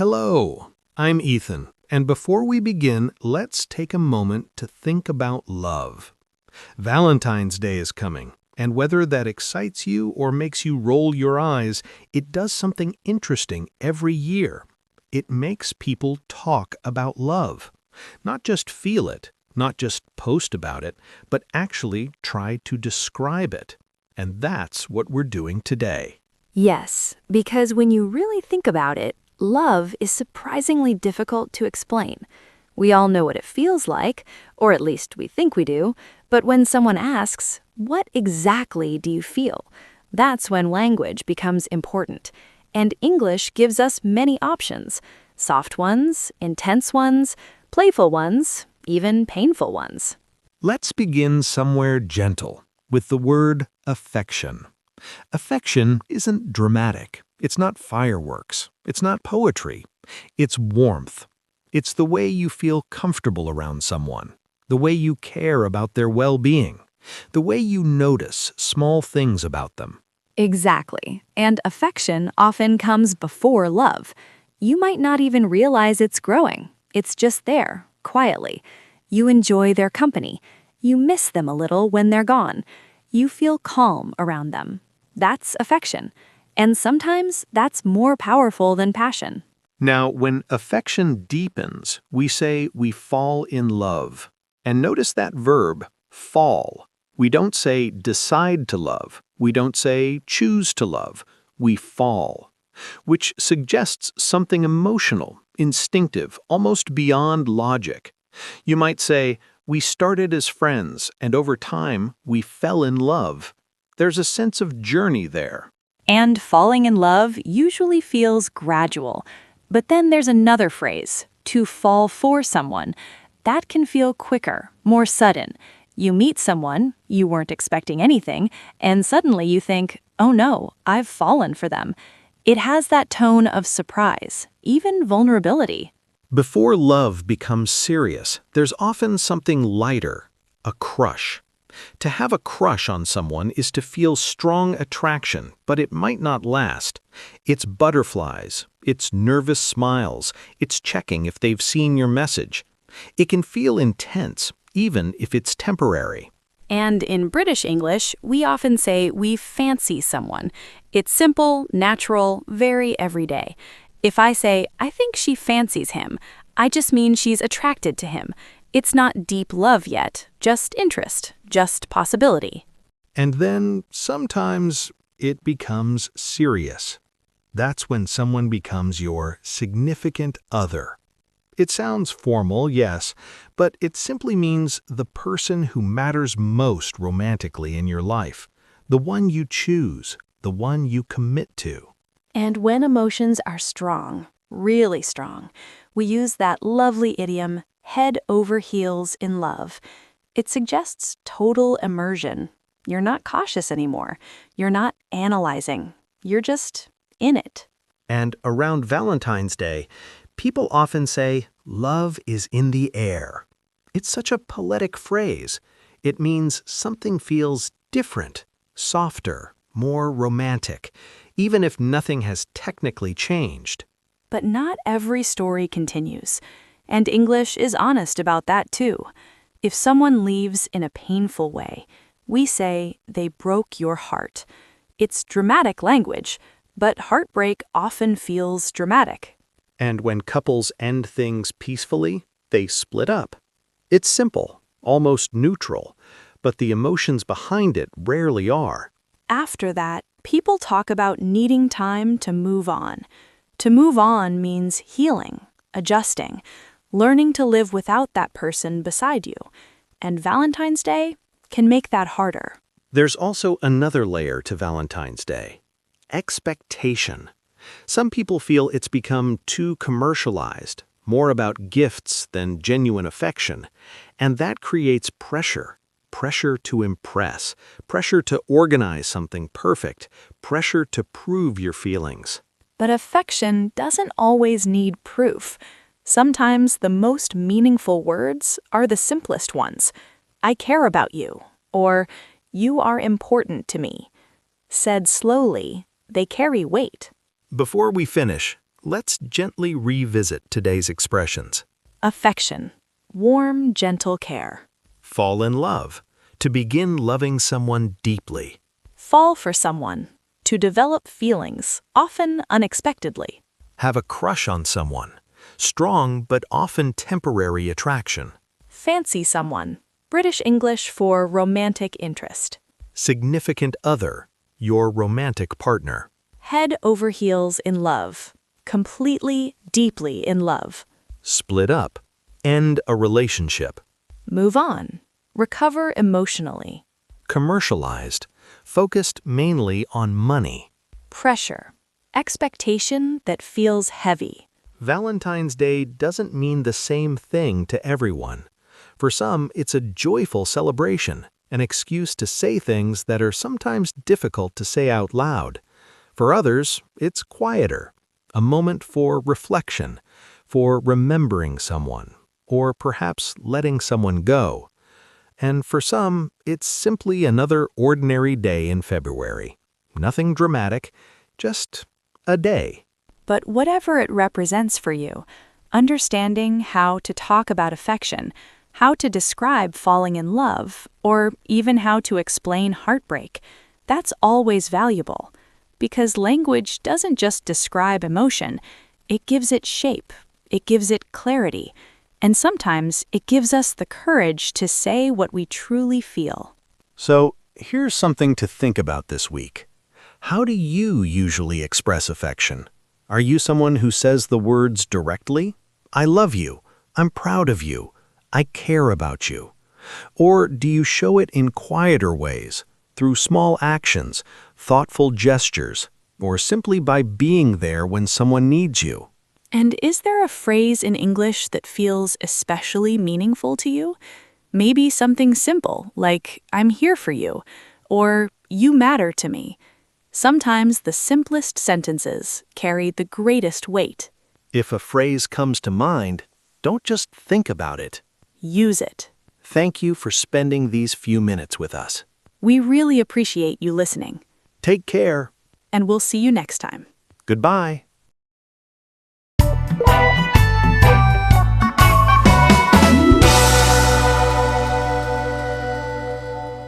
Hello, I'm Ethan, and before we begin, let's take a moment to think about love. Valentine's Day is coming, and whether that excites you or makes you roll your eyes, it does something interesting every year. It makes people talk about love. Not just feel it, not just post about it, but actually try to describe it. And that's what we're doing today. Yes, because when you really think about it, love is surprisingly difficult to explain. We all know what it feels like, or at least we think we do, but when someone asks, "What exactly do you feel?" that's when language becomes important. And English gives us many options: soft ones, intense ones, playful ones, even painful ones. Let's begin somewhere gentle, with the word affection. Affection isn't dramatic. It's not fireworks. It's not poetry. It's warmth. It's the way you feel comfortable around someone, the way you care about their well-being, the way you notice small things about them. Exactly. And affection often comes before love. You might not even realize it's growing. It's just there, quietly. You enjoy their company. You miss them a little when they're gone. You feel calm around them. That's affection. And sometimes that's more powerful than passion. Now, when affection deepens, we say we fall in love. And notice that verb, fall. We don't say decide to love. We don't say choose to love. We fall, which suggests something emotional, instinctive, almost beyond logic. You might say, we started as friends, and over time, we fell in love. There's a sense of journey there. And falling in love usually feels gradual. But then there's another phrase, to fall for someone. That can feel quicker, more sudden. You meet someone, you weren't expecting anything, and suddenly you think, oh no, I've fallen for them. It has that tone of surprise, even vulnerability. Before love becomes serious, there's often something lighter, a crush. To have a crush on someone is to feel strong attraction, but it might not last. It's butterflies, it's nervous smiles, it's checking if they've seen your message. It can feel intense, even if it's temporary. And in British English, we often say we fancy someone. It's simple, natural, very everyday. If I say, I think she fancies him, I just mean she's attracted to him. It's not deep love yet, just interest, just possibility. And then, sometimes, it becomes serious. That's when someone becomes your significant other. It sounds formal, yes, but it simply means the person who matters most romantically in your life, the one you choose, the one you commit to. And when emotions are strong, really strong, we use that lovely idiom, head over heels in love. It suggests total immersion. You're not cautious anymore. You're not analyzing. You're just in it. And around Valentine's Day, people often say, love is in the air. It's such a poetic phrase. It means something feels different, softer, more romantic, even if nothing has technically changed. But not every story continues. And English is honest about that too. If someone leaves in a painful way, we say they broke your heart. It's dramatic language, but heartbreak often feels dramatic. And when couples end things peacefully, they split up. It's simple, almost neutral, but the emotions behind it rarely are. After that, people talk about needing time to move on. To move on means healing, adjusting, learning to live without that person beside you. And Valentine's Day can make that harder. There's also another layer to Valentine's Day: expectation. Some people feel it's become too commercialized, more about gifts than genuine affection, and that creates pressure. Pressure to impress, pressure to organize something perfect, pressure to prove your feelings. But affection doesn't always need proof. Sometimes the most meaningful words are the simplest ones. I care about you, or you are important to me. Said slowly, they carry weight. Before we finish, let's gently revisit today's expressions. Affection, warm, gentle care. Fall in love, to begin loving someone deeply. Fall for someone, to develop feelings, often unexpectedly. Have a crush on someone, strong but often temporary attraction. Fancy someone, British English for romantic interest. Significant other, your romantic partner. Head over heels in love, completely, deeply in love. Split up, end a relationship. Move on, recover emotionally. Commercialized, focused mainly on money. Pressure, expectation that feels heavy. Valentine's Day doesn't mean the same thing to everyone. For some, it's a joyful celebration, an excuse to say things that are sometimes difficult to say out loud. For others, it's quieter, a moment for reflection, for remembering someone, or perhaps letting someone go. And for some, it's simply another ordinary day in February. Nothing dramatic, just a day. But whatever it represents for you, understanding how to talk about affection, how to describe falling in love, or even how to explain heartbreak, that's always valuable. Because language doesn't just describe emotion, it gives it shape, it gives it clarity, and sometimes it gives us the courage to say what we truly feel. So, here's something to think about this week. How do you usually express affection? Are you someone who says the words directly? I love you. I'm proud of you. I care about you. Or do you show it in quieter ways, through small actions, thoughtful gestures, or simply by being there when someone needs you? And is there a phrase in English that feels especially meaningful to you? Maybe something simple, like, I'm here for you, or you matter to me. Sometimes the simplest sentences carry the greatest weight. If a phrase comes to mind, don't just think about it. Use it. Thank you for spending these few minutes with us. We really appreciate you listening. Take care. And we'll see you next time. Goodbye.